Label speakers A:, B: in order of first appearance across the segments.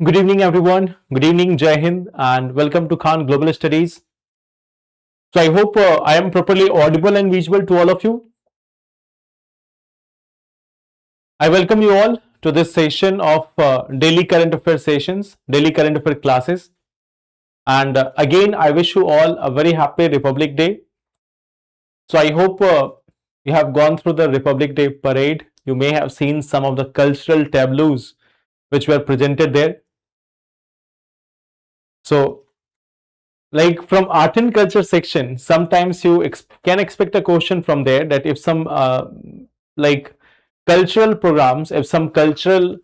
A: Good evening, everyone. Good evening, Jai Hind, and welcome to Khan Global Studies. So, I hope I am properly audible and visible to all of you. I welcome you all to this session of daily current affairs sessions, daily current affair classes. And again, I wish you all a very happy Republic Day. So, I hope you have gone through the Republic Day parade. You may have seen some of the cultural tableaus which were presented there. So, like from art and culture section, sometimes you can expect a question from there that if some like cultural programs, if some cultural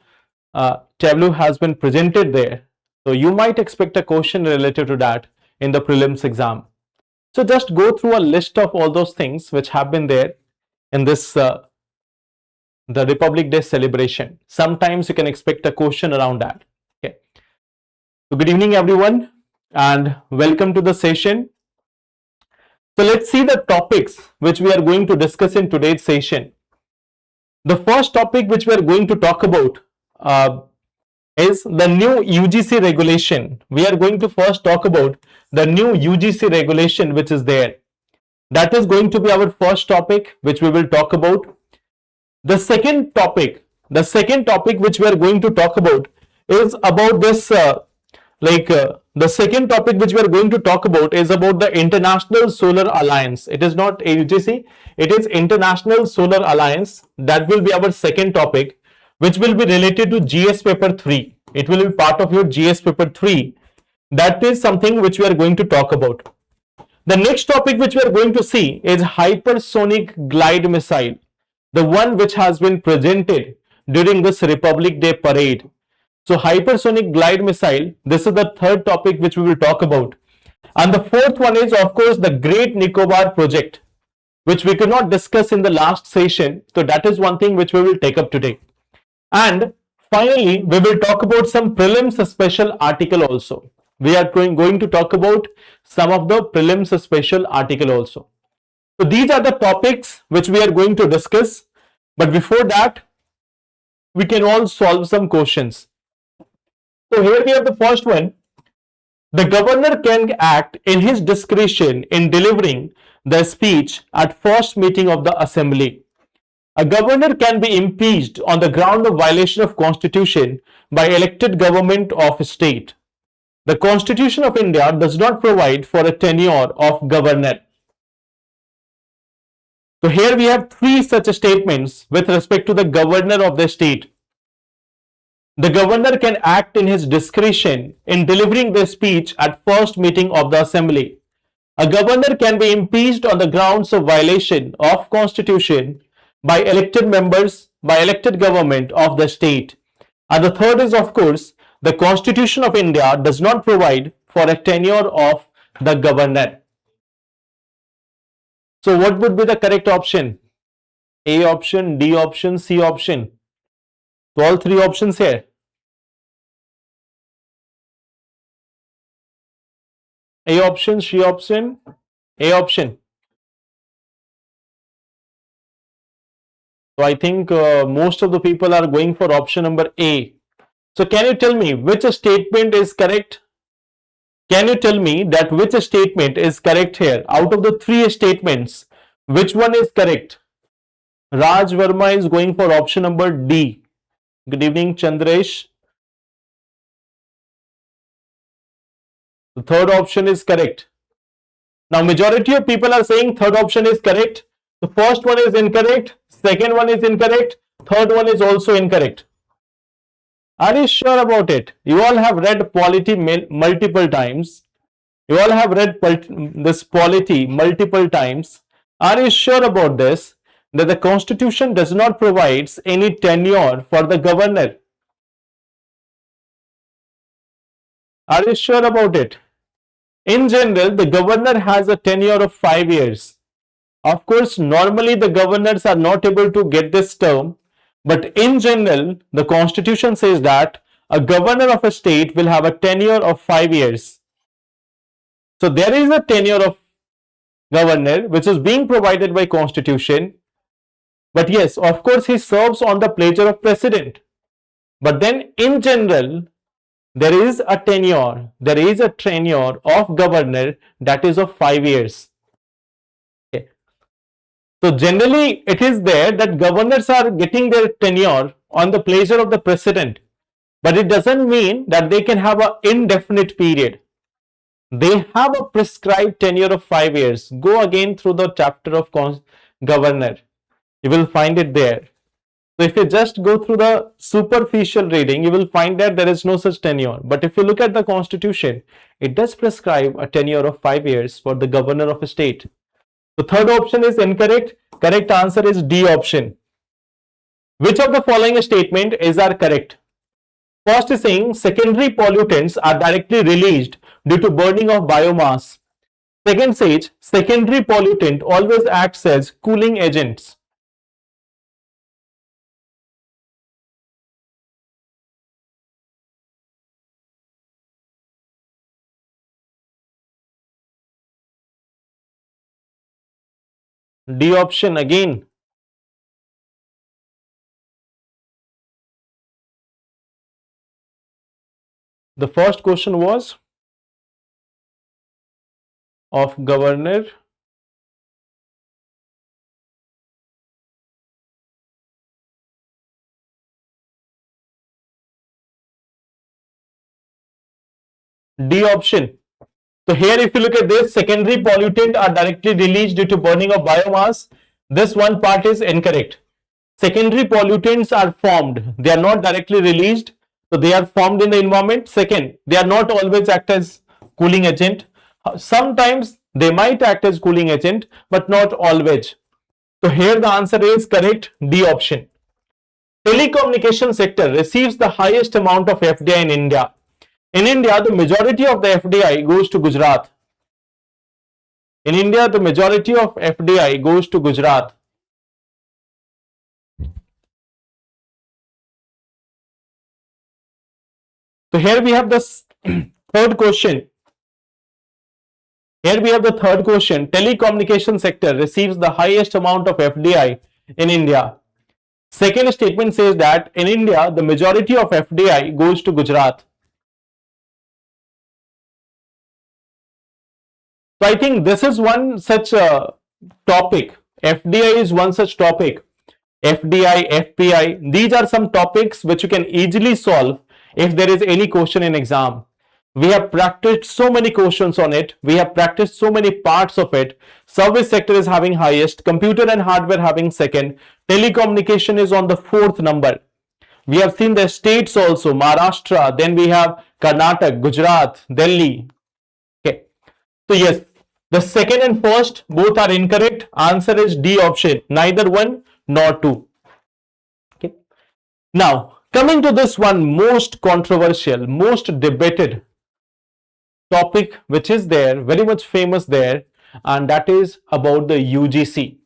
A: tableau has been presented there, so you might expect a question related to that in the prelims exam. So just go through a list of all those things which have been there in this the Republic Day celebration. Sometimes you can expect a question around that. Okay. So good evening, everyone, and welcome to the session. So let's see the topics which we are going to discuss in today's session. The first topic which we are going to talk about is the new UGC regulation. We are going to first talk about the new UGC regulation which is there. That is going to be our first topic which we will talk about. The second topic which we are going to talk about is about this the second topic which we are going to talk about is about the International Solar Alliance. It is not UGC, it is International Solar Alliance. That will be our second topic, which will be related to GS paper 3. It will be part of your GS paper 3. That is something which we are going to talk about. The next topic which we are going to see is hypersonic glide missile, the one which has been presented during this Republic Day parade. So hypersonic glide missile, this is the third topic which we will talk about. And the fourth one is, of course, the Great Nicobar project, which we could not discuss in the last session. So that is one thing which we will take up today. And finally, we will talk about some prelims special article also. We are going to talk about some of the prelims special article also. So these are the topics which we are going to discuss. But before that, we can all solve some questions. So here we have the first one. The governor can act in his discretion in delivering the speech at first meeting of the assembly. A governor can be impeached on the ground of violation of constitution by elected government of a state. The Constitution of India does not provide for a tenure of governor. So here we have three such statements with respect to the governor of the state. The governor can act in his discretion in delivering the speech at first meeting of the assembly. A governor can be impeached on the grounds of violation of constitution by elected members, by elected government of the state. And the third is, of course, the Constitution of India does not provide for a tenure of the governor. So what would be the correct option? A option, D option, C option. So all three options here. A option, C option, A option. So I think most of the people are going for option number A. So can you tell me which statement is correct? Can you tell me that which statement is correct here? Out of the three statements, which one is correct? Raj Verma is going for option number D. Good evening, Chandresh. The third option is correct. Now, majority of people are saying third option is correct. The first one is incorrect. Second one is incorrect. Third one is also incorrect. Are you sure about it? You all have read polity multiple times. You all have read this polity multiple times. Are you sure about this? That the Constitution does not provide any tenure for the governor. Are you sure about it? In general, the governor has a tenure of 5 years. Of course, normally the governors are not able to get this term, but in general, the Constitution says that a governor of a state will have a tenure of 5 years. So there is a tenure of governor which is being provided by Constitution. But yes, of course, he serves on the pleasure of president. But then in general, there is a tenure of governor that is of 5 years. Okay. So generally it is there that governors are getting their tenure on the pleasure of the president, but it doesn't mean that they can have an indefinite period. They have a prescribed tenure of 5 years. Go again through the chapter of governor. You will find it there. So if you just go through the superficial reading, you will find that there is no such tenure. But if you look at the constitution, it does prescribe a tenure of 5 years for the governor of a state. The third option is incorrect. Correct answer is D option. Which of the following statement is are correct? First is saying secondary pollutants are directly released due to burning of biomass. Second says secondary pollutant always acts as cooling agents. D option again. The first question was of governor. D option. So here if you look at this, secondary pollutant are directly released due to burning of biomass. This one part is incorrect. Secondary pollutants are formed. They are not directly released. So they are formed in the environment. Second, they are not always act as cooling agent. Sometimes they might act as cooling agent, but not always. So here the answer is correct, D option. Telecommunication sector receives the highest amount of FDI in India. In India, the majority of the FDI goes to Gujarat. In India, the majority of FDI goes to Gujarat. So here we have this third question. Here we have the third question. Telecommunication sector receives the highest amount of FDI in India. Second statement says that in India, the majority of FDI goes to Gujarat. So I think this is one such topic. FDI is one such topic. FDI, FPI, these are some topics which you can easily solve if there is any question in exam. We have practiced so many questions on it. We have practiced so many parts of it. Service sector is having highest, computer and hardware having second, telecommunication is on the fourth number. We have seen the states also, Maharashtra, then we have Karnataka, Gujarat, Delhi. Okay. So yes, the second and first both are incorrect. Answer is D option, neither one nor two. Okay. Now, coming to this one most controversial, most debated topic which is there, very much famous there, and that is about the UGC.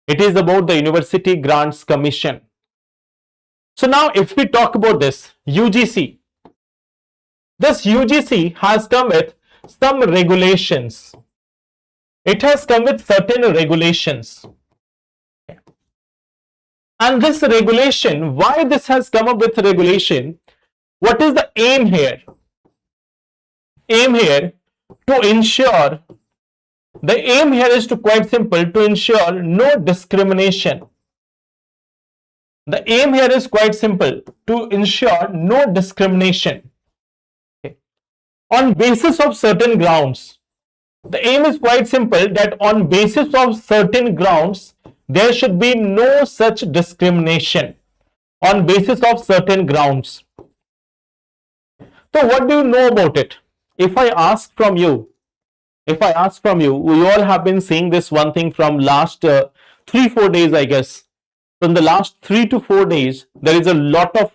A: It is about the University Grants Commission. So now if we talk about this UGC has come with some regulations. It has come with certain regulations. And this regulation, why this has come up with regulation? What is the aim here? Aim here to ensure, the aim here is to quite simple, to ensure no discrimination. The aim here is quite simple, to ensure no discrimination. Okay. On basis of certain grounds. The aim is quite simple, that on basis of certain grounds, there should be no such discrimination. On basis of certain grounds. So what do you know about it? If I ask from you, we all have been seeing this one thing from last 3-4 days, I guess. From the last 3 to 4 days, there is a lot of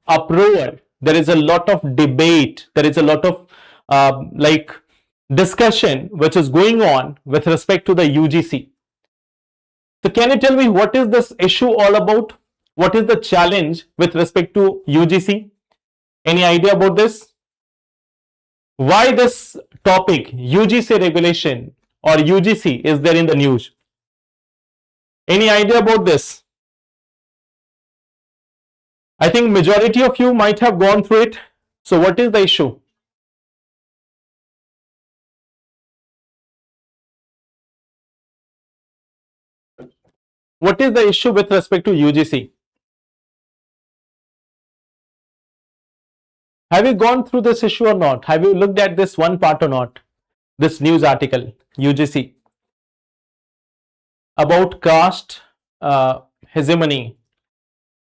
A: uproar, there is a lot of debate, there is a lot of discussion which is going on with respect to the UGC. So can you tell me what is this issue all about? What is the challenge with respect to UGC? Any idea about this? Why this topic, UGC regulation or UGC, is there in the news? Any idea about this? I think majority of you might have gone through it. So what is the issue? What is the issue with respect to UGC? Have you gone through this issue or not? Have you looked at this one part or not? This news article, UGC, about caste hegemony.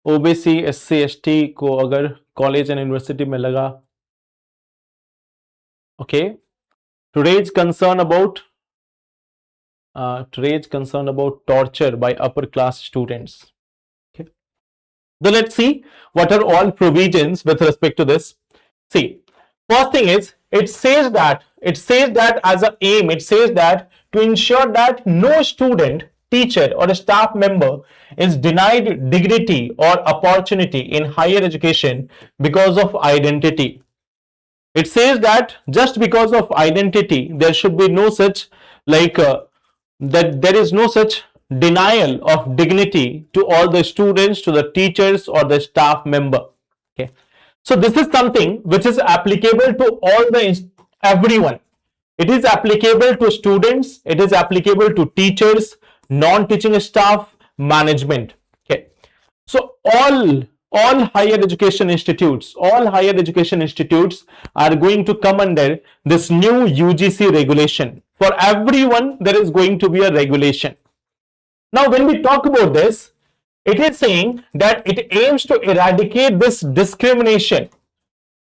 A: OBC SC ST को अगर college and university में लगा, okay, today's concern about torture by upper class students. Okay, so let's see what are all provisions with respect to this. See, first thing is it says that as an aim, it says that to ensure that no student, teacher or a staff member is denied dignity or opportunity in higher education because of identity. It says that just because of identity there should be no such that there is no such denial of dignity to all the students, to the teachers or the staff member. Okay, so this is something which is applicable to all the everyone. It is applicable to students, it is applicable to teachers, non-teaching staff, management. Okay, so all higher education institutes are going to come under this new UGC regulation. For everyone there is going to be a regulation. Now when we talk about this, it is saying that it aims to eradicate this discrimination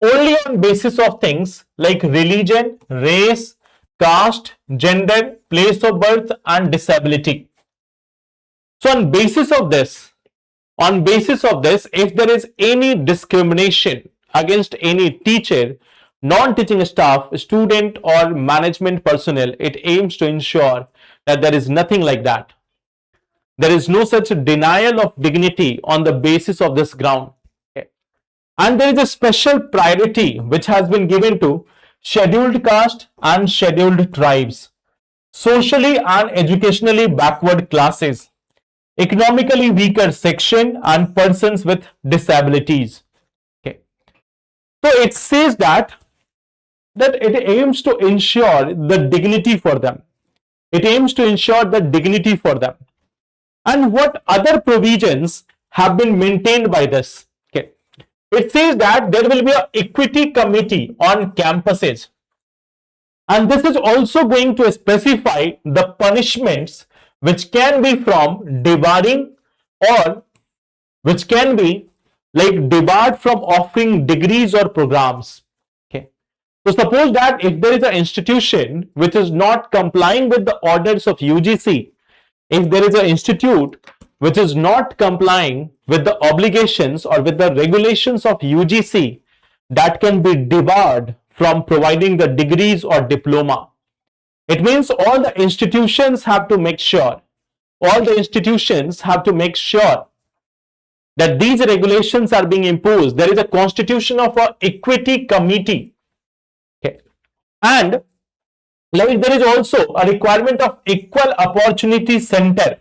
A: only on basis of things like religion, race, caste, gender, place of birth and disability. So on basis of this, if there is any discrimination against any teacher, non-teaching staff, student or management personnel, it aims to ensure that there is nothing like that. There is no such denial of dignity on the basis of this ground. Okay. And there is a special priority which has been given to scheduled caste and scheduled tribes, socially and educationally backward classes, economically weaker section and persons with disabilities. Okay, so it says that it aims to ensure the dignity for them. And what other provisions have been maintained by this? Okay, it says that there will be an equity committee on campuses, and this is also going to specify the punishments which can be from debarring or which can be like debarred from offering degrees or programs. Okay, so suppose that if there is an institution which is not complying with the orders of UGC, if there is an institute which is not complying with the obligations or with the regulations of UGC, that can be debarred from providing the degrees or diploma. It means all the institutions have to make sure that these regulations are being imposed. There is a constitution of an equity committee. Okay, and like there is also a requirement of equal opportunity center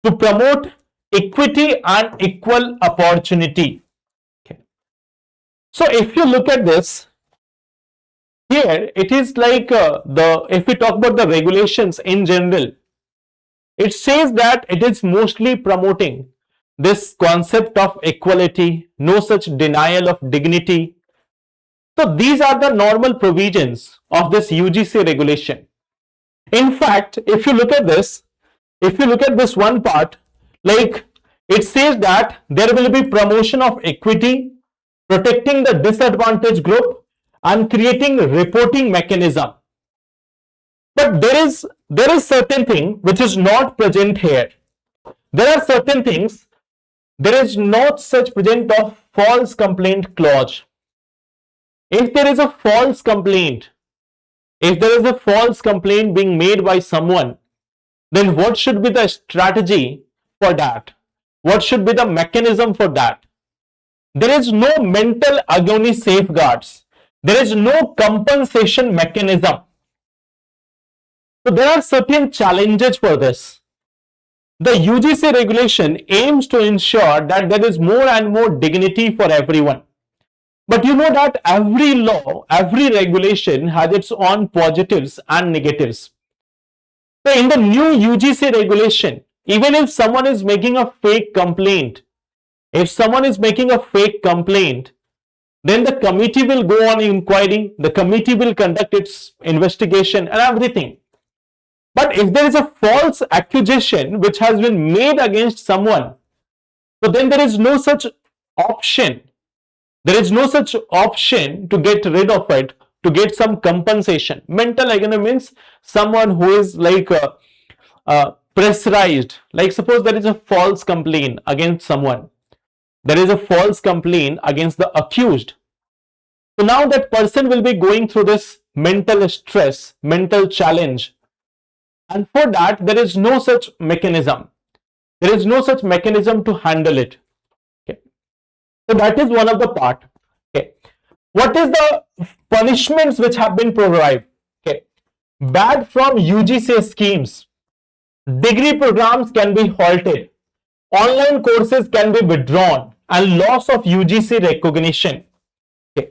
A: to promote equity and equal opportunity. Okay, so if you look at this, here it is like if we talk about the regulations in general, it says that it is mostly promoting this concept of equality, no such denial of dignity. So these are the normal provisions of this UGC regulation. In fact, if you look at this one part, like it says that there will be promotion of equity, protecting the disadvantaged group and creating reporting mechanism. But there is certain thing which is not present here. There are certain things, there is not such present of false complaint clause. If there is a false complaint being made by someone, then what should be the strategy for that? What should be the mechanism for that? There is no mental agony safeguards. There is no compensation mechanism. So there are certain challenges for this. The UGC regulation aims to ensure that there is more and more dignity for everyone. But you know that every law, every regulation has its own positives and negatives. So in the new UGC regulation, even if someone is making a fake complaint, if someone is making a fake complaint, then the committee will go on inquiry, the committee will conduct its investigation and everything. But if there is a false accusation which has been made against someone, so then there is no such option. There is no such option to get rid of it, to get some compensation. Mental agony means someone who is like pressurized. Like suppose there is a false complaint against someone. There is a false complaint against the accused. So now that person will be going through this mental stress, mental challenge. And for that, there is no such mechanism. There is no such mechanism to handle it. Okay. So that is one of the part. Okay. What is the punishments which have been provided? Okay. Back from UGC schemes, degree programs can be halted, online courses can be withdrawn, and loss of UGC recognition. Okay.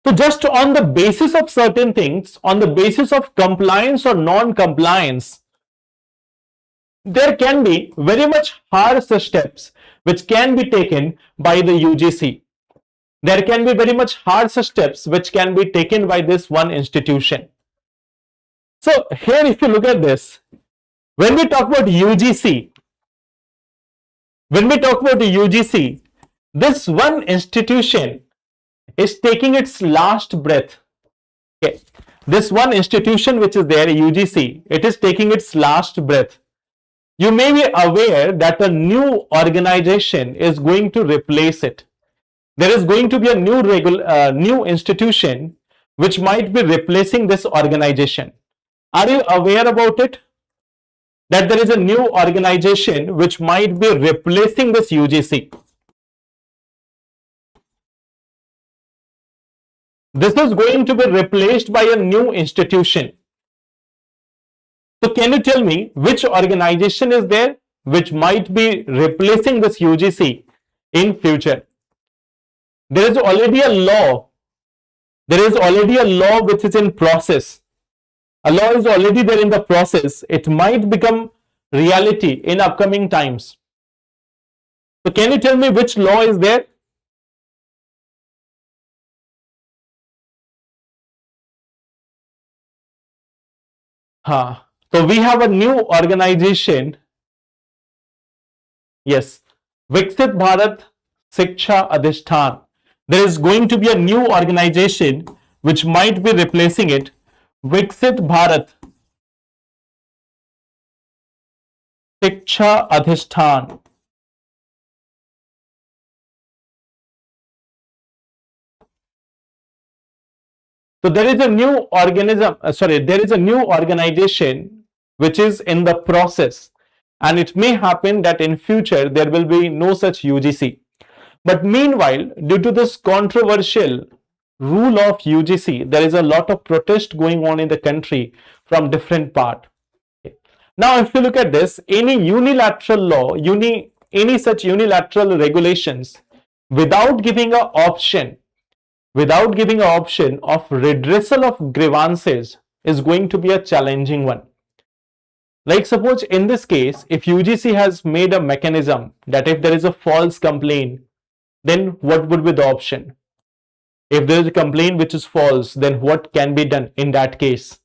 A: So just on the basis of certain things, on the basis of compliance or non-compliance, there can be very much harsh steps which can be taken by the UGC. There can be very much harsh steps which can be taken by this one institution. So here if you look at this, when we talk about UGC, this one institution is taking its last breath. Okay. This one institution which is there, UGC, it is taking its last breath. You may be aware that a new organization is going to replace it. There is going to be a new institution which might be replacing this organization. Are you aware about it? That there is a new organization which might be replacing this UGC. This is going to be replaced by a new institution. So can you tell me which organization is there which might be replacing this UGC in future? There is already a law. There is already a law which is in process. A law is already there in the process. It might become reality in upcoming times. So can you tell me which law is there? So we have a new organization. Yes, Viksit Bharat Shiksha Adhishtan. There is going to be a new organization which might be replacing it. Viksit Bharat Shiksha Adhishtan. So there is a new there is a new organization which is in the process, and it may happen that in future there will be no such UGC. But meanwhile, due to this controversial rule of UGC, there is a lot of protest going on in the country from different part. Now, if you look at this, any unilateral law, any such unilateral regulations, without giving an option of redressal of grievances is going to be a challenging one. Like suppose in this case, if UGC has made a mechanism that if there is a false complaint, then what would be the option? If there is a complaint which is false, then what can be done in that case?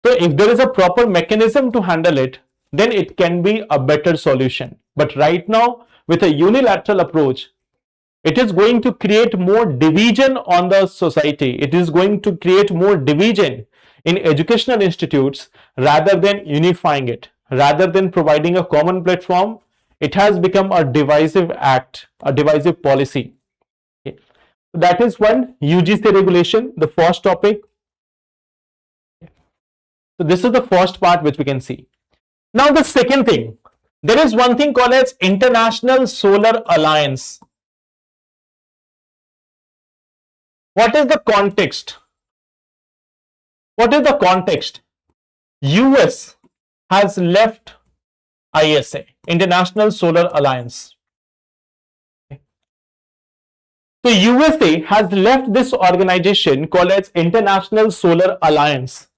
A: So if there is a proper mechanism to handle it, then it can be a better solution. But right now, with a unilateral approach, it is going to create more division on the society. It is going to create more division in educational institutes rather than unifying it, rather than providing a common platform. It has become a divisive act, a divisive policy. Okay. That is one UGC regulation, the first topic. So this is the first part which we can see. Now the second thing, there is one thing called as International Solar Alliance. What is the context? What is the context? US has left ISA, International Solar Alliance. So USA has left this organization called as International Solar Alliance.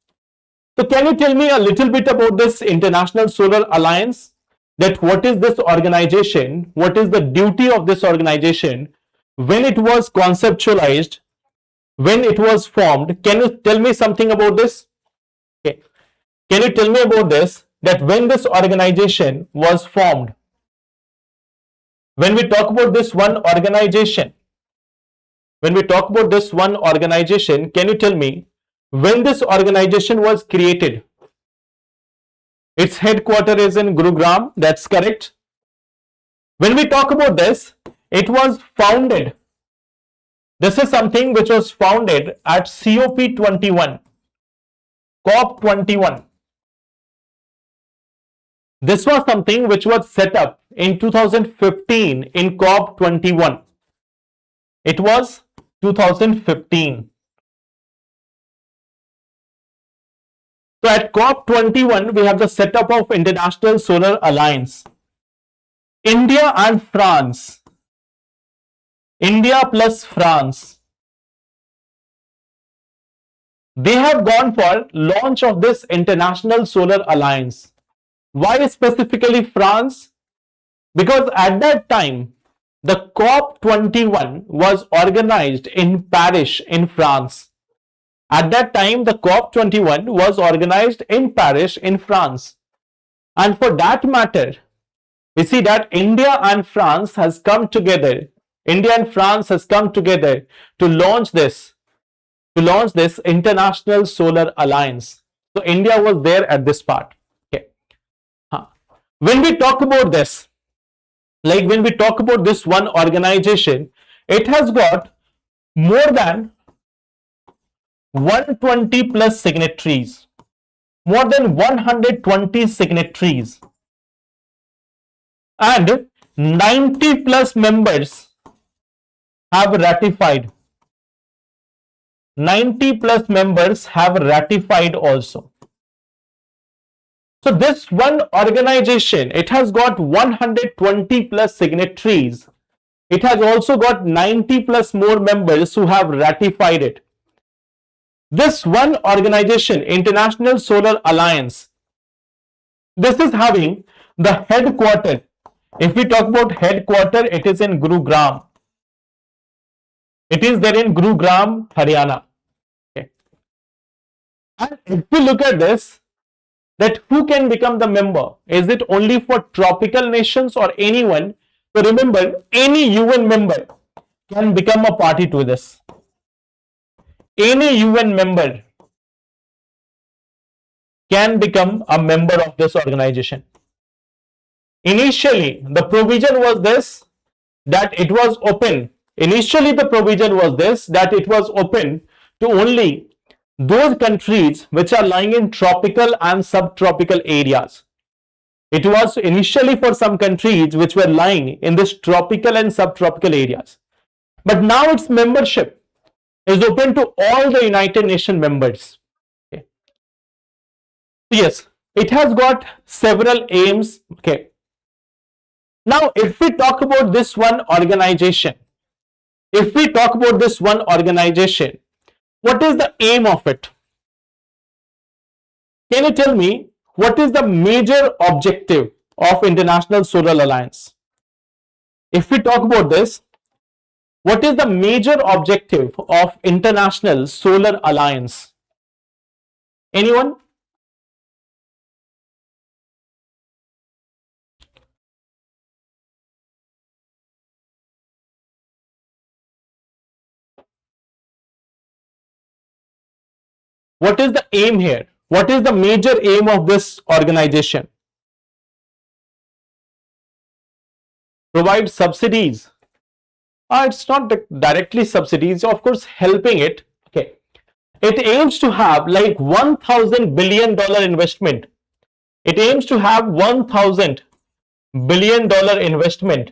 A: So can you tell me a little bit about this International Solar Alliance? That what is this organization? What is the duty of this organization? When it was conceptualized, when it was formed, can you tell me something about this? Okay. Can you tell me about this? That when this organization was formed, when we talk about this one organization, can you tell me when this organization was created? Its headquarters is in Gurugram, that's correct. When we talk about this, it was founded. This is something which was founded at COP21, COP21. This was something which was set up in 2015 in COP21. It was 2015. So at COP21, we have the setup of International Solar Alliance. India and France. India plus France. They have gone for launch of this International Solar Alliance. Why specifically France? Because at that time, the COP21 was organized in Paris in France. At that time, the COP21 was organized in Paris in France. And for that matter, we see that India and France has come together. India and France has come together to launch this International Solar Alliance. So India was there at this part. Okay. When we talk about this, like when we talk about this one organization, it has got more than 120 plus signatories, more than 120 signatories, and 90 plus members have ratified. 90 plus members have ratified also. So this one organization, it has got 120 plus signatories. It has also got 90 plus more members who have ratified it. This one organization, International Solar Alliance, this is having the headquarters. If we talk about headquarters, it is in Gurugram. It is there in Gurugram, Haryana. Okay. And if we look at this, that who can become the member? Is it only for tropical nations or anyone? So remember, any UN member can become a party to this. Any UN member can become a member of this organization. Initially, the provision was this, that it was open. Initially, the provision was this, that it was open to only those countries which are lying in tropical and subtropical areas. It was initially for some countries which were lying in this tropical and subtropical areas. But now its membership is open to all the United Nations members. Okay. Yes, it has got several aims. Okay. Now, if we talk about this one organization, what is the aim of it? Can you tell me what is the major objective of International Solar Alliance? If we talk about this, what is the major objective of International Solar Alliance? Anyone? What is the aim here? What is the major aim of this organization? Provide subsidies. It's not directly subsidies, of course, helping it. Okay. It aims to have like $1,000 billion investment. It aims to have $1,000 billion investment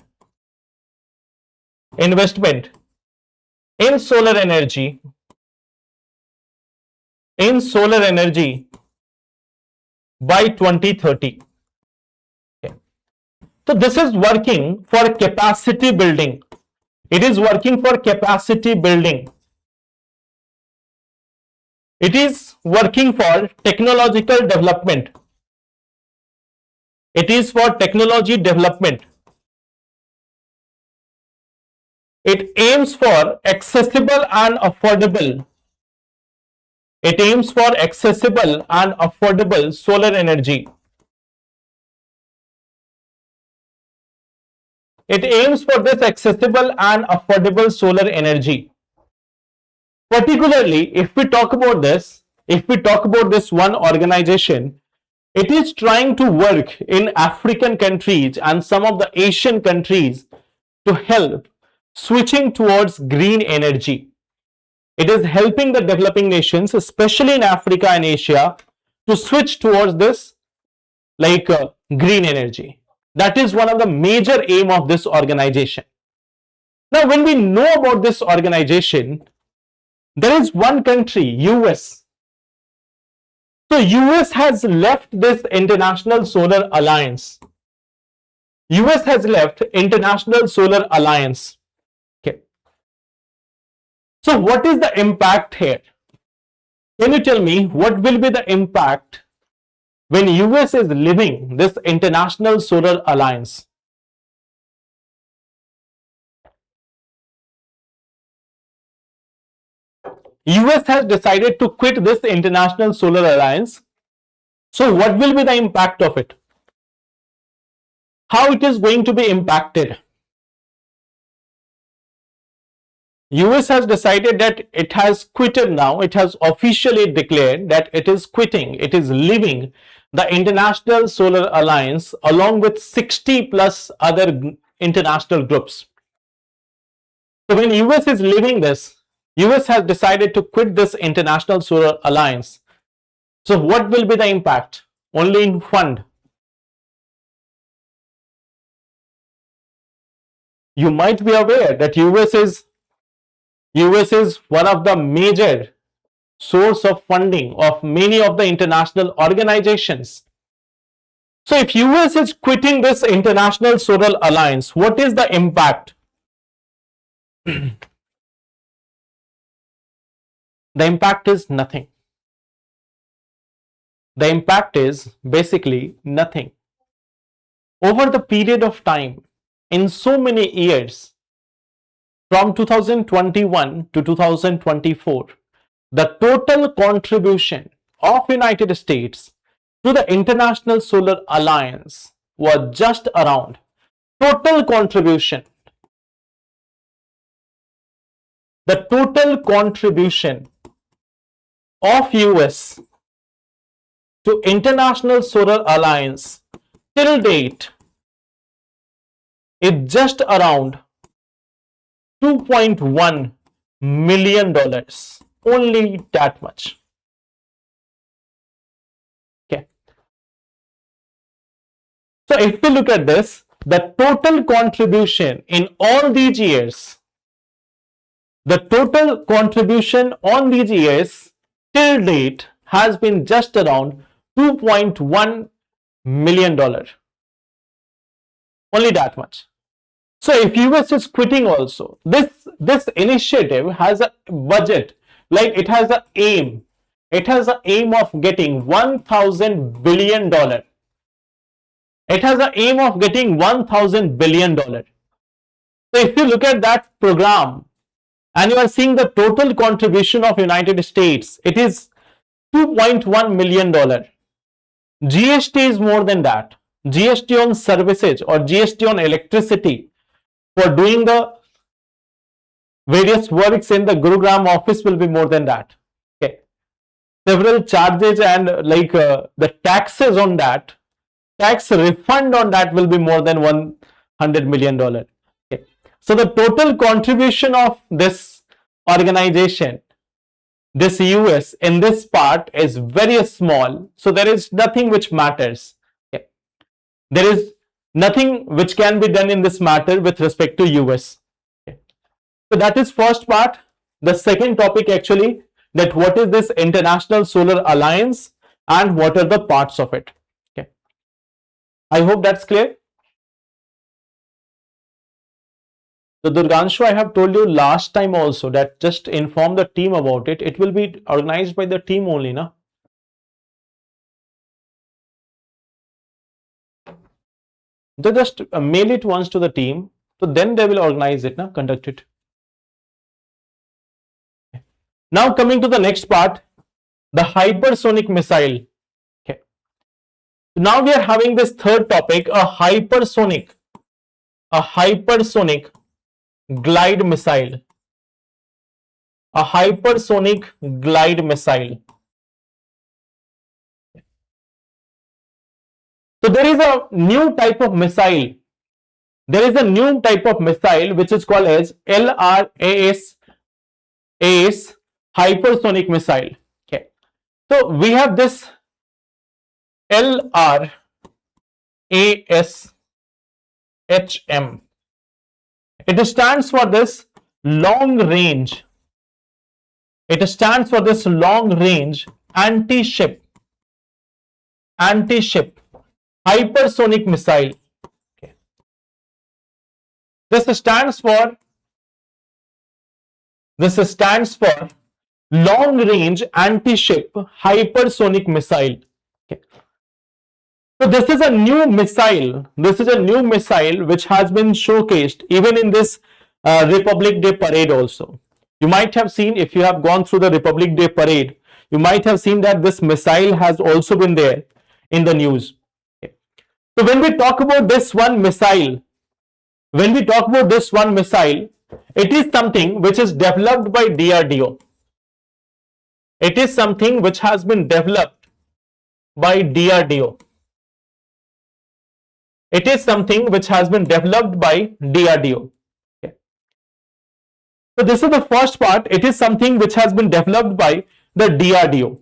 A: in solar energy. By 2030. Okay. So this is working for capacity building. It is working for capacity building. It is working for technological development. It is for technology development. It aims for accessible and affordable. It aims for accessible and affordable solar energy. It aims for this accessible and affordable solar energy. Particularly, if we talk about this one organization, it is trying to work in African countries and some of the Asian countries to help switching towards green energy. It is helping the developing nations, especially in Africa and Asia, to switch towards this green energy. That is one of the major aim of this organization. Now, when we know about this organization, there is one country, US. So US has left this International Solar Alliance. US has left International Solar Alliance. Okay. So what is the impact here? Can you tell me what will be the impact when US is leaving this International Solar Alliance? US has decided to quit this International Solar Alliance. So what will be the impact of it? How it is going to be impacted? US has decided that it has quitted now. It has officially declared that it is quitting. It is leaving the International Solar Alliance along with 60 plus other international groups. So when US is leaving this, US has decided to quit this International Solar Alliance. So what will be the impact? Only in fund. You might be aware that US is one of the major source of funding of many of the international organizations. So if US is quitting this International Solar Alliance, what is the impact? The impact is nothing. The impact is basically nothing. Over the period of time, in so many years, from 2021 to 2024, the total contribution of United States to the International Solar Alliance was just around total contribution. The total contribution of US to International Solar Alliance till date is just around $2.1 million. Only that much. Okay. So if we look at this, the total contribution in all these years, the total contribution on these years till date has been just around $2.1 million. Only that much. So if US is quitting also, this initiative has a budget, like it has an aim. It has an aim of getting $1,000 billion. It has an aim of getting $1,000 billion. So if you look at that program and you are seeing the total contribution of United States, it is $2.1 million. GST is more than that. GST on services or GST on electricity for doing the various works in the Gurugram office will be more than that. Okay. Several charges and the taxes on that, tax refund on that will be more than $100 million. Okay. So the total contribution of this organization, this US in this part is very small. So there is nothing which matters. Okay. There is nothing which can be done in this matter with respect to US. Okay. So that is first part. The second topic actually, that what is this International Solar Alliance and what are the parts of it. Okay. I hope that's clear. So Durganshu, I have told you last time also that just inform the team about it. It will be organized by the team only, na? They just mail it once to the team, so then they will organize it, na? Conduct it. Now coming to the next part, the hypersonic missile. Okay. Now we are having this third topic, a hypersonic glide missile. A hypersonic glide missile. So there is a new type of missile. There is a new type of missile which is called as LRAS hypersonic missile. Okay. So we have this LRASHM. It stands for this long range. It stands for this long range anti-ship hypersonic missile. Okay. This stands for long range anti-ship hypersonic missile. Okay. So this is a new missile. This is a new missile which has been showcased even in this Republic Day parade also. You might have seen, if you have gone through the Republic Day parade, you might have seen that this missile has also been there in the news. Okay. So when we talk about this one missile, it is something which is developed by DRDO. It is something which has been developed by DRDO. It is something which has been developed by DRDO. Okay. So this is the first part. It is something which has been developed by the DRDO.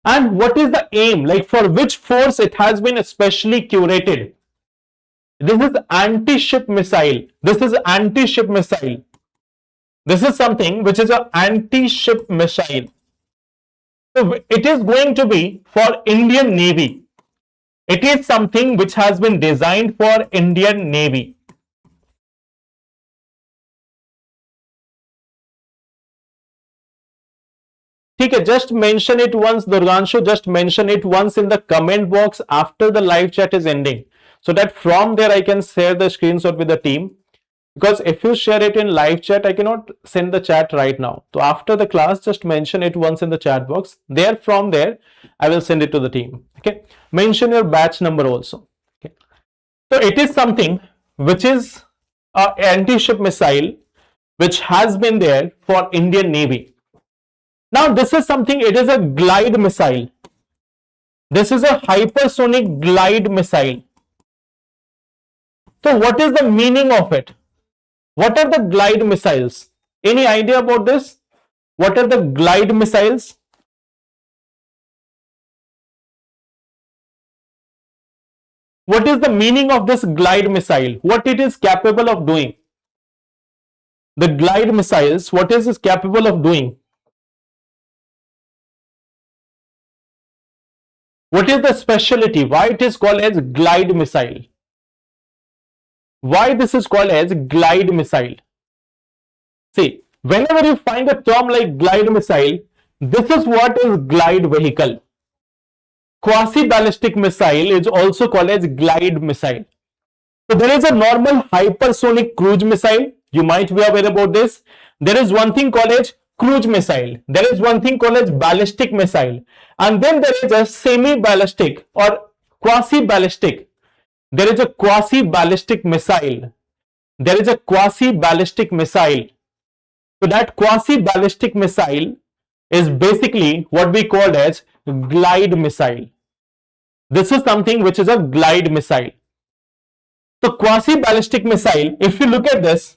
A: And what is the aim? Like for which force it has been especially curated? This is anti-ship missile. This is anti-ship missile. This is something which is an anti-ship missile. So it is going to be for Indian Navy. It is something which has been designed for Indian Navy. Okay, just mention it once, Durganshu, just mention it once in the comment box after the live chat is ending, so that from there I can share the screenshot with the team. Because if you share it in live chat, I cannot send the chat right now. So after the class, just mention it once in the chat box. From there, I will send it to the team. Okay. Mention your batch number also. Okay. So it is something which is an anti-ship missile which has been there for Indian Navy. Now this is something, it is a glide missile. This is a hypersonic glide missile. So what is the meaning of it? What are the glide missiles? Any idea about this? What are the glide missiles? What is the meaning of this glide missile? What it is capable of doing? The glide missiles, what is it capable of doing? What is the specialty? Why it is called as glide missile? Why this is called as glide missile? See, whenever you find a term like glide missile, this is what is glide vehicle. Quasi-ballistic missile is also called as glide missile. So there is a normal hypersonic cruise missile. You might be aware about this. There is one thing called as cruise missile. There is one thing called as ballistic missile. And then there is a semi-ballistic or quasi-ballistic. There is a quasi-ballistic missile. There is a quasi-ballistic missile. So that quasi-ballistic missile is basically what we call as glide missile. This is something which is a glide missile. So quasi-ballistic missile, if you look at this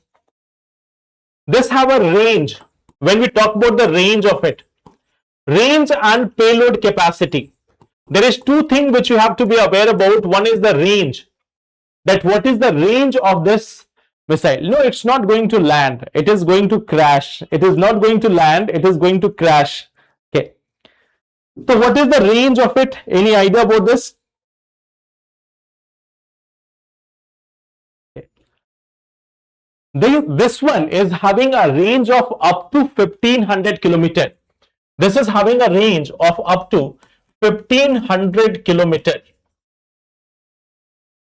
A: have a range. When we talk about the range of it, range and payload capacity, there is two things which you have to be aware about. One is the range, that what is the range of this missile. No, it's not going to land, it is going to crash. It is not going to land, it is going to crash. Okay. So what is the range of it? Any idea about this? This one is having a range of up to 1500 kilometer. This is having a range of up to 1500 kilometer.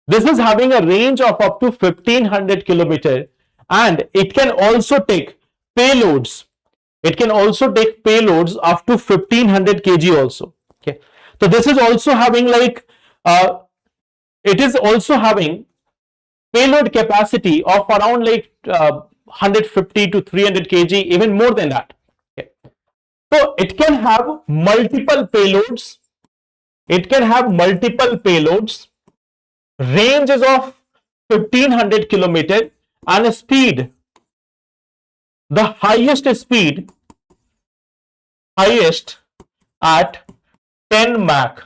A: This is having a range of up to 1500 kilometer, and it can also take payloads. It can also take payloads up to 1500 kg also. Okay, so this is also having like it is also having payload capacity of around like 150 to 300 kg, even more than that. Okay. So it can have multiple payloads. It can have multiple payloads. Range is of 1500 kilometer and speed. The highest speed, highest at 10 Mach.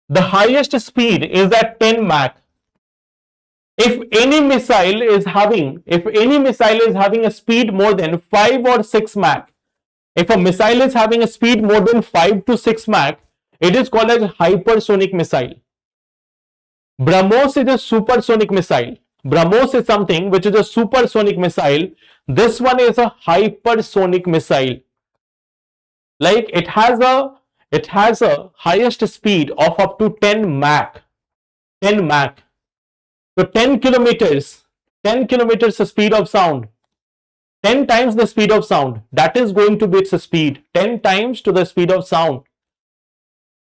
A: The highest speed is at 10 Mach. If any missile is having a speed more than 5 or 6 Mach, if a missile is having a speed more than 5 to 6 Mach, it is called as hypersonic missile. BrahMos is a supersonic missile. BrahMos is something which is a supersonic missile. This one is a hypersonic missile. Like it has a highest speed of up to 10 Mach. 10 Mach. So 10 kilometers speed of sound. 10 times the speed of sound. That is going to be its speed. 10 times to the speed of sound.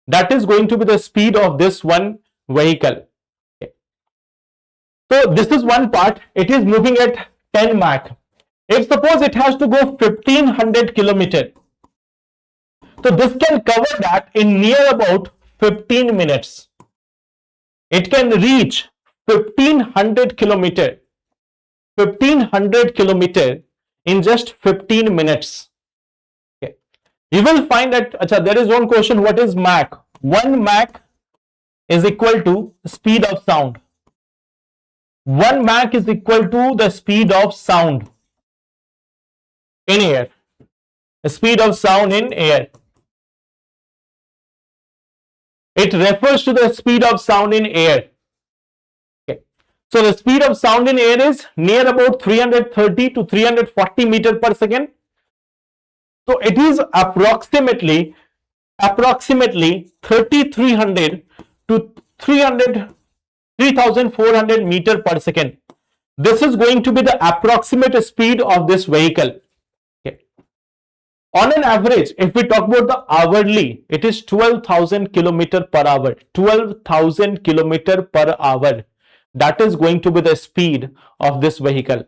A: That is going to be the speed of this one vehicle. Okay. So this is one part. It is moving at 10 Mach. If suppose it has to go 1500 kilometer, so this can cover that in near about 15 minutes. It can reach 1500 kilometer in just 15 minutes. Okay. You will find that there is one question, what is Mach? 1 Mach is equal to speed of sound. 1 Mach is equal to the speed of sound in air. The speed of sound in air. It refers to the speed of sound in air. Okay. So the speed of sound in air is near about 330 to 340 meter per second. So it is approximately 3300 to 3400 meter per second. This is going to be the approximate speed of this vehicle. Okay. On an average, if we talk about the hourly, it is 12,000 kilometer per hour. 12,000 kilometer per hour. That is going to be the speed of this vehicle.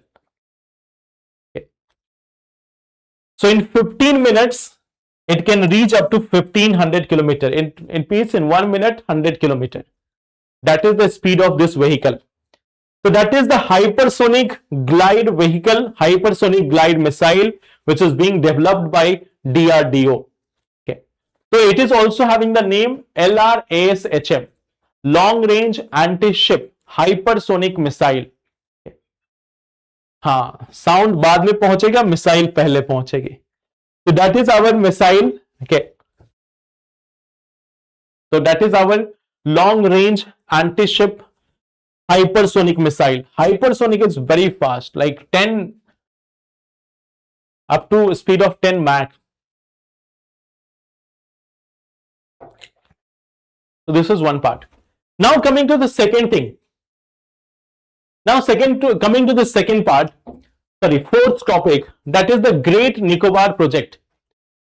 A: Okay. So in 15 minutes, it can reach up to 1500 kilometer. It means in 1 minute, 100 kilometer. That is the speed of this vehicle. So that is the hypersonic glide vehicle, hypersonic glide missile, which is being developed by DRDO. Okay. So it is also having the name LRASHM, long range anti-ship hypersonic missile. हाँ, sound बाद में पहुंचेगा, missile पहले पहुंचेगी. So that is our missile. Okay. So that is our long range anti-ship hypersonic missile. Hypersonic is very fast, like 10 up to speed of 10 Mach. So this is one part. Now coming to the second thing. Now coming to the second part, fourth topic, that is the Great Nicobar project.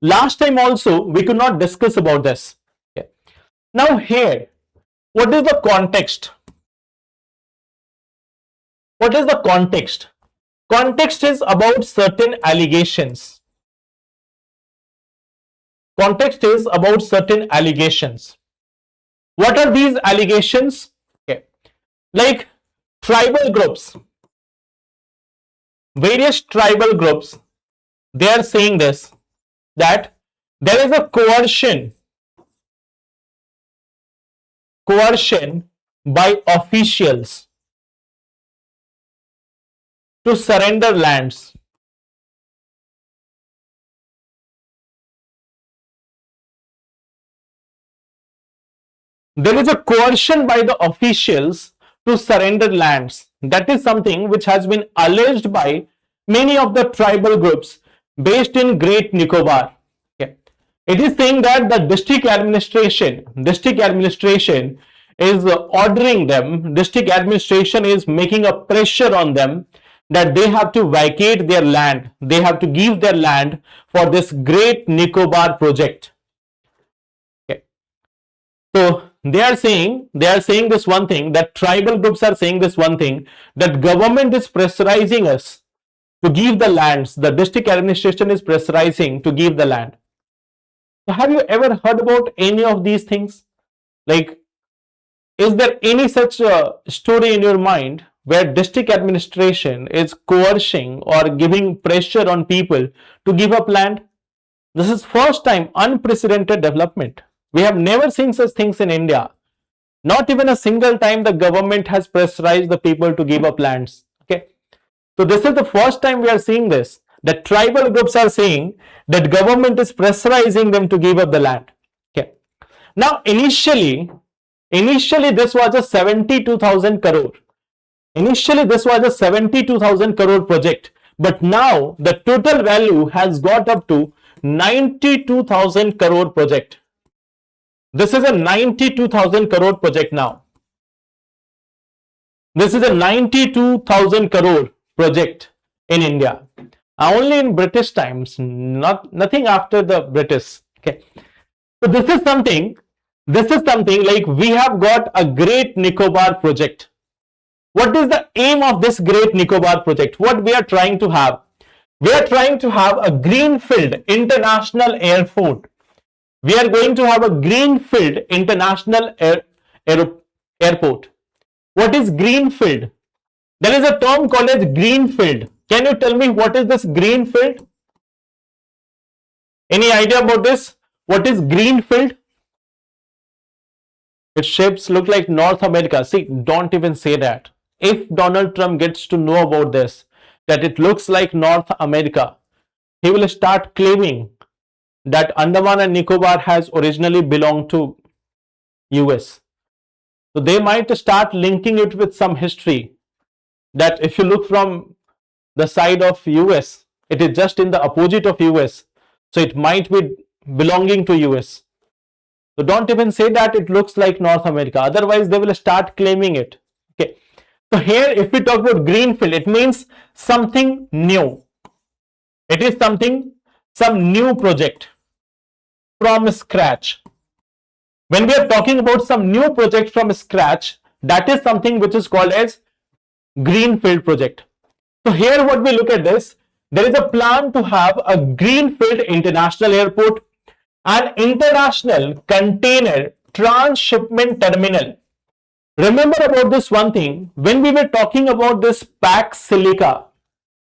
A: Last time also we could not discuss about this. Okay. Now here, what is the context? What is the context? Context is about certain allegations. Context is about certain allegations. What are these allegations? Okay. Like tribal groups, various tribal groups, they are saying this, that there is a coercion by officials to surrender lands. There is a coercion by the officials to surrender lands. That is something which has been alleged by many of the tribal groups based in Great Nicobar. Okay. It is saying that the district administration is ordering them, district administration is making a pressure on them that they have to vacate their land, they have to give their land for this Great Nicobar project. Okay. So they are saying this one thing, that tribal groups are saying this one thing, that government is pressurizing us to give the lands, the district administration is pressurizing to give the land. So have you ever heard about any of these things? Like, is there any such story in your mind where district administration is coercing or giving pressure on people to give up land? This is first time, unprecedented development. We have never seen such things in India. Not even a single time the government has pressurized the people to give up lands. Okay. So this is the first time we are seeing this, that tribal groups are saying that government is pressurizing them to give up the land. Okay. Now initially this was a 72,000 crore. Initially this was a 72,000 crore project, but now the total value has got up to 92,000 crore project. This is a 92,000 crore project now. This is a 92,000 crore project in India. Only in British times, nothing after the British. Okay. So this is something like we have got a Great Nicobar project. What is the aim of this Great Nicobar project? What we are trying to have? We are trying to have a greenfield international airport. We are going to have a greenfield international airport. What is greenfield? There is a term called as greenfield. Can you tell me what is this greenfield? Any idea about this? What is greenfield? Its shapes look like North America. See, don't even say that. If Donald Trump gets to know about this, that it looks like North America, he will start claiming that Andaman and Nicobar has originally belonged to US. So they might start linking it with some history, that if you look from the side of US, it is just in the opposite of US. So it might be belonging to US. So don't even say that it looks like North America. Otherwise, they will start claiming it. Okay. So here, if we talk about greenfield, it means something new. It is some new project from scratch. When we are talking about some new project from scratch, that is something which is called as greenfield project. So here what we look at this, there is a plan to have a greenfield international airport, an international container transshipment terminal. Remember about this one thing, when we were talking about this pack silica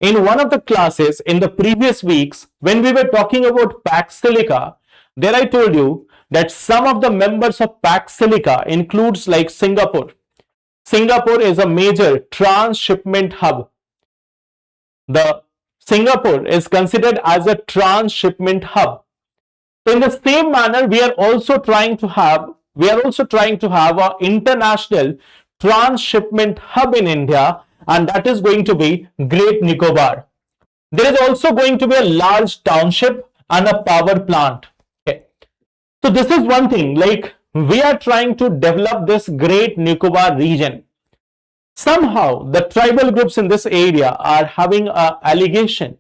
A: in one of the classes in the previous weeks, when we were talking about pack silica, there I told you that some of the members of pack silica includes like Singapore. Singapore is a major transshipment hub. The Singapore is considered as a transshipment hub. So in the same manner, we are also trying to have an international transshipment hub in India, and that is going to be Great Nicobar. There is also going to be a large township and a power plant. Okay. So this is one thing, like we are trying to develop this Great Nicobar region. Somehow the tribal groups in this area are having an allegation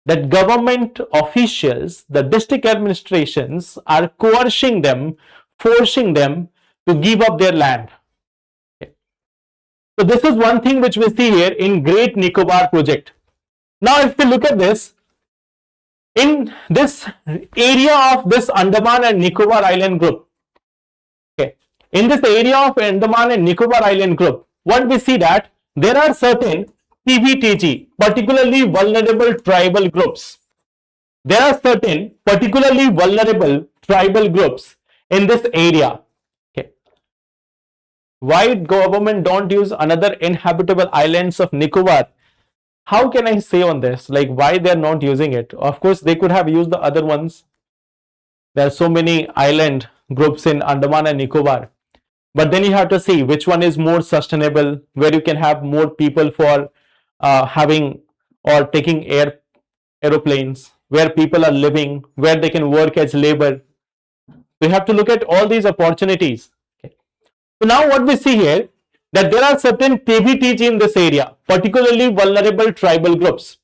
A: that government officials, the district administrations are coercing them, forcing them to give up their land. Okay. So this is one thing which we see here in Great Nicobar project. Now if we look at this, in this area of this Andaman and Nicobar Island group, okay, in this area of Andaman and Nicobar Island group, what we see that there are certain PVTG, particularly vulnerable tribal groups. There are certain particularly vulnerable tribal groups in this area. Okay. Why government don't use another inhabitable islands of Nicobar? How can I say on this? Like why they are not using it? Of course, they could have used the other ones. There are so many island groups in Andaman and Nicobar. but then you have to see which one is more sustainable, where you can have more people for having or taking aeroplanes, where people are living, where they can work as labor. We have to look at all these opportunities. Okay. So now what we see here, that there are certain PVTG in this area, particularly vulnerable tribal groups.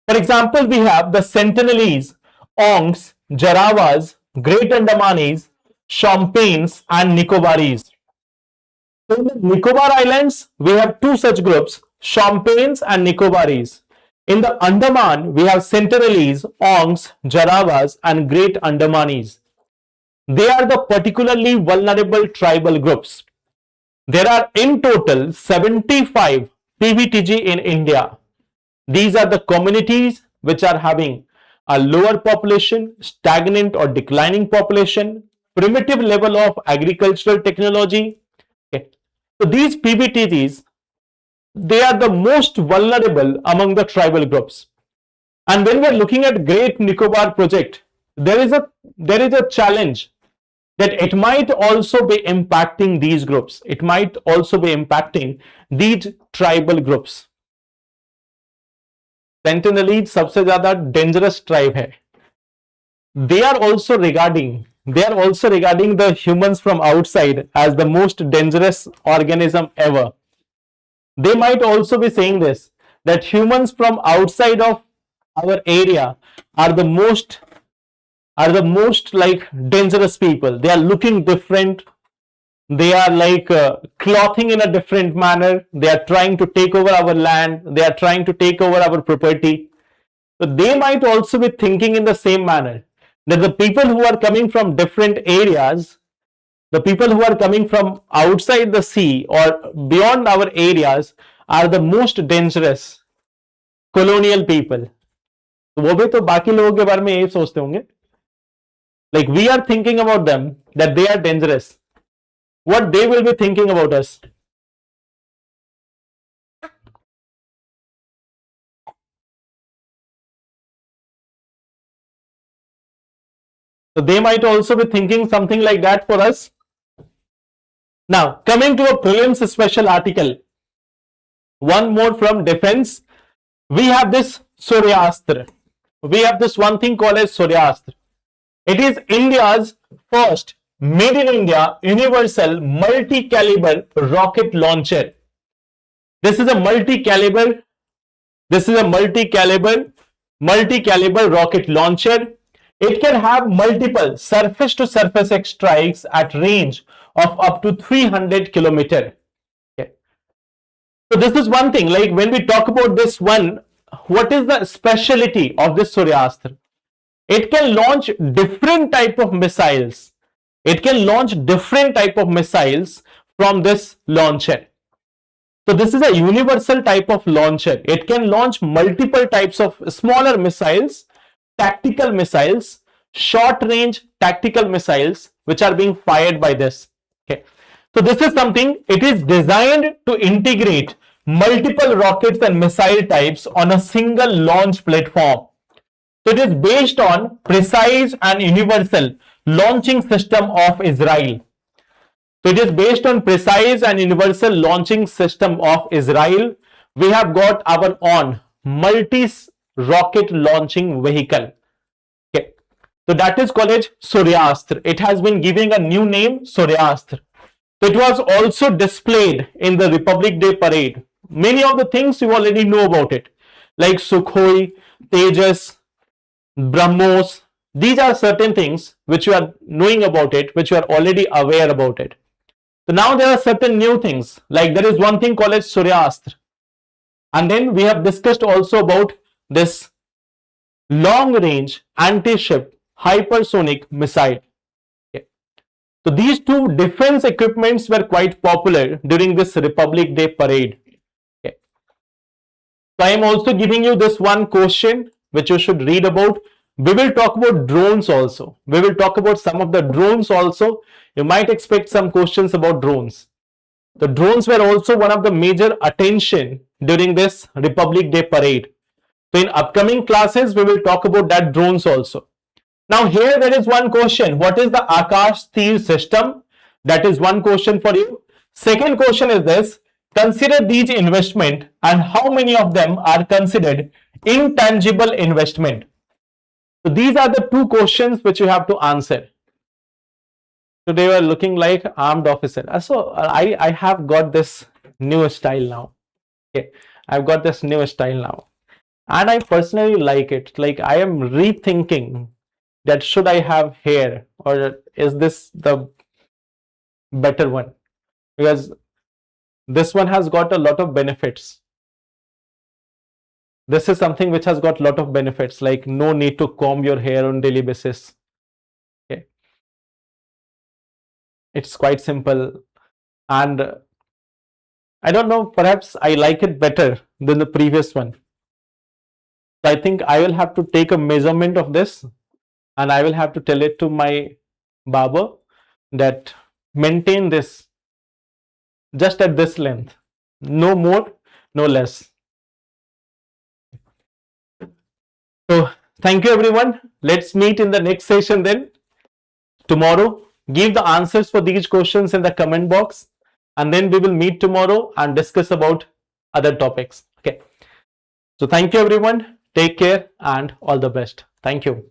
A: For example, we have the Sentinelese, Ongs, Jaravas, Great Andamanis, Champanes, and Nicobaris. So in the Nicobar Islands, we have two such groups, Champanes and Nicobaris. In the Andaman, we have Sentinelese, Ongs, Jaravas, and Great Andamanis. They are the particularly vulnerable tribal groups. There are in total 75 PVTG in India. These are the communities which are having a lower population, stagnant or declining population, primitive level of agricultural technology. Okay. So these PVTGs, they are the most vulnerable among the tribal groups. And when we are looking at Great Nicobar project, there is a challenge that it might also be impacting these groups. It might also be impacting these tribal groups. Sentinelese सबसे ज़्यादा dangerous tribe है. They are also regarding the humans from outside as the most dangerous organism ever. They might also be saying this, that humans from outside of our area are the most like dangerous people. They are looking different. They are like clothing in a different manner. They are trying to take over our land. They are trying to take over our property. So they might also be thinking in the same manner, that the people who are coming from different areas, the people who are coming from outside the sea or beyond our areas are the most dangerous colonial people. तो वो भी तो बाकी लोगों के बारे में यही सोचते होंगे. Like we are thinking about them, that they are dangerous. What they will be thinking about us? So they might also be thinking something like that for us. Now, coming to a prelims special article, one more from defense. We have this Suryastra. We have this one thing called as Suryastra. It is India's first made in India universal multi-caliber rocket launcher. This is a multi-caliber rocket launcher. It can have multiple surface to surface strikes at range of up to 300 kilometers. Okay. So this is one thing, like when we talk about this one, what is the specialty of this Suryastra? It can launch different type of missiles. It can launch different type of missiles from this launcher. So this is a universal type of launcher. It can launch multiple types of smaller missiles, tactical missiles, short range tactical missiles, which are being fired by this. Okay. So this is something, it is designed to integrate multiple rockets and missile types on a single launch platform. So it is based on precise and universal launching system of Israel. So it is based on precise and universal launching system of Israel. We have got our own multi-rocket launching vehicle. Okay. So that is called as Suryastra. It has been given a new name, Suryastra. So it was also displayed in the Republic Day parade. Many of the things you already know about it, like Sukhoi, Tejas, BrahMos. These are certain things which you are knowing about it, which you are already aware about it. So now there are certain new things, like there is one thing called as Suryastra. And then we have discussed also about this long range anti-ship hypersonic missile. Okay. So these two defense equipments were quite popular during this Republic Day parade. Okay. So I am also giving you this one question which you should read about. We will talk about drones also. We will talk about some of the drones also. You might expect some questions about drones. The drones were also one of the major attention during this Republic Day parade. So in upcoming classes, we will talk about that drones also. Now here there is one question. What is the Akash Tir system? That is one question for you. Second question is this: consider these investment and how many of them are considered intangible investment. So these are the two questions which you have to answer. So they were looking like armed officer. So I have got this new style now. Okay, I've got this new style now, and I personally like it. Like, I am rethinking that should I have hair, or is this the better one? Because this one has got a lot of benefits. This is something which has got a lot of benefits, like no need to comb your hair on daily basis. Okay, it's quite simple, and I don't know, perhaps I like it better than the previous one. So I think I will have to take a measurement of this, and I will have to tell it to my barber that maintain this just at this length, no more, no less. So thank you everyone. Let's meet in the next session then tomorrow. Give the answers for these questions in the comment box, and then we will meet tomorrow and discuss about other topics. Okay. So thank you everyone. Take care and all the best. Thank you.